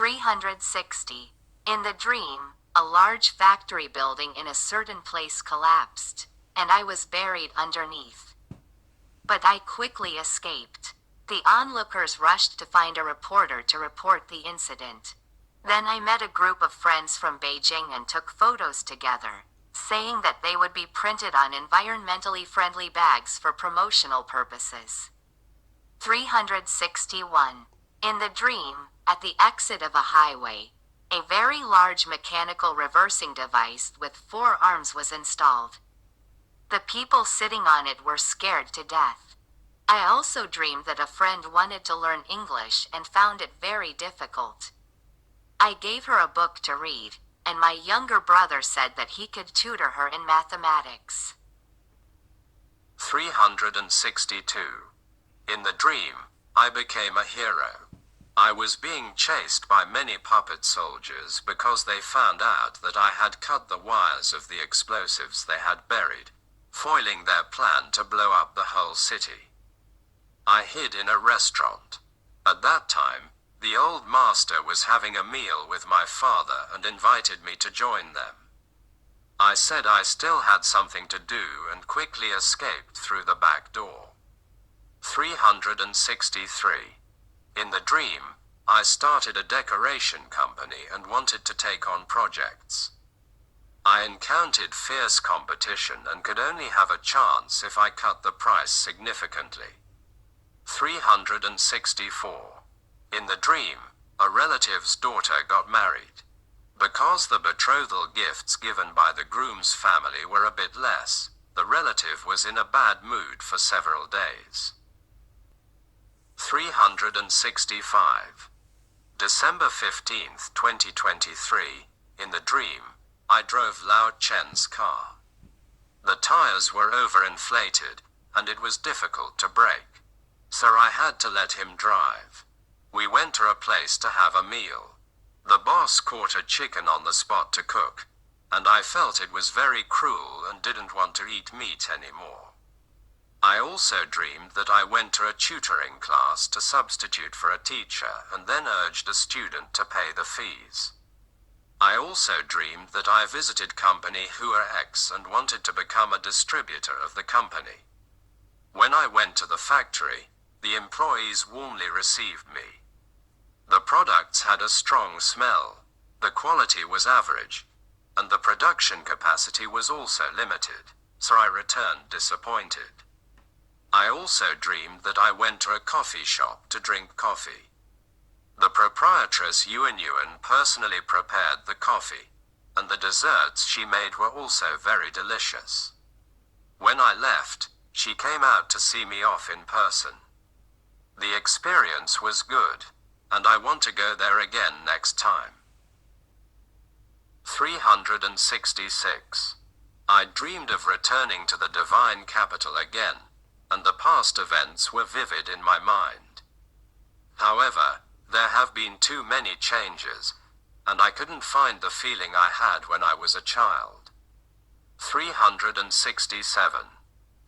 360. In the dream, a large factory building in a certain place collapsed, and I was buried underneath. But I quickly escaped. The onlookers rushed to find a reporter to report the incident. Then I met a group of friends from Beijing and took photos together, saying that they would be printed on environmentally friendly bags for promotional purposes. 361. In the dream, at the exit of a highway, a very large mechanical reversing device with 4 arms was installed. The people sitting on it were scared to death. I also dreamed that a friend wanted to learn English and found it very difficult. I gave her a book to read, and my younger brother said that he could tutor her in mathematics. 362. In the dream, I became a hero. I was being chased by many puppet soldiers because they found out that I had cut the wires of the explosives they had buried, foiling their plan to blow up the whole city. I hid in a restaurant. At that time, the old master was having a meal with my father and invited me to join them. I said I still had something to do and quickly escaped through the back door. 363. In the dream, I started a decoration company and wanted to take on projects. I encountered fierce competition and could only have a chance if I cut the price significantly. 364. In the dream, a relative's daughter got married. Because the betrothal gifts given by the groom's family were a bit less, the relative was in a bad mood for several days. 365. December 15th, 2023, in the dream, I drove Lao Chen's car. The tires were overinflated, and it was difficult to brake, so I had to let him drive. We went to a place to have a meal. The boss caught a chicken on the spot to cook, and I felt it was very cruel and didn't want to eat meat anymore. I also dreamed that I went to a tutoring class to substitute for a teacher and then urged a student to pay the fees. I also dreamed that I visited company Huax and wanted to become a distributor of the company. When I went to the factory, the employees warmly received me. The products had a strong smell, the quality was average, and the production capacity was also limited, so I returned disappointed. I also dreamed that I went to a coffee shop to drink coffee. The proprietress Yuan personally prepared the coffee, and the desserts she made were also very delicious. When I left, she came out to see me off in person. The experience was good, and I want to go there again next time. 366. I dreamed of returning to the divine capital again, and the past events were vivid in my mind. However, there have been too many changes, and I couldn't find the feeling I had when I was a child. 367.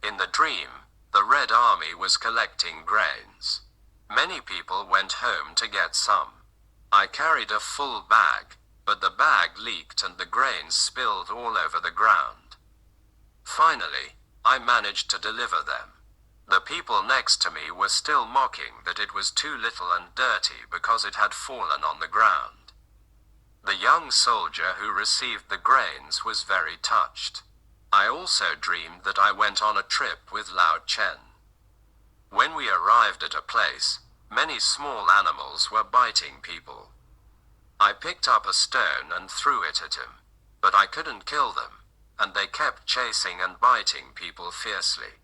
In the dream, the Red Army was collecting grains. Many people went home to get some. I carried a full bag, but the bag leaked and the grains spilled all over the ground. Finally, I managed to deliver them. The people next to me were still mocking that it was too little and dirty because it had fallen on the ground. The young soldier who received the grains was very touched. I also dreamed that I went on a trip with Lao Chen. When we arrived at a place, many small animals were biting people. I picked up a stone and threw it at him, but I couldn't kill them, and they kept chasing and biting people fiercely.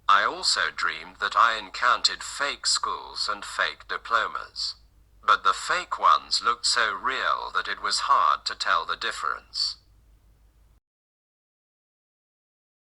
I also dreamed that I encountered fake schools and fake diplomas, but the fake ones looked so real that it was hard to tell the difference.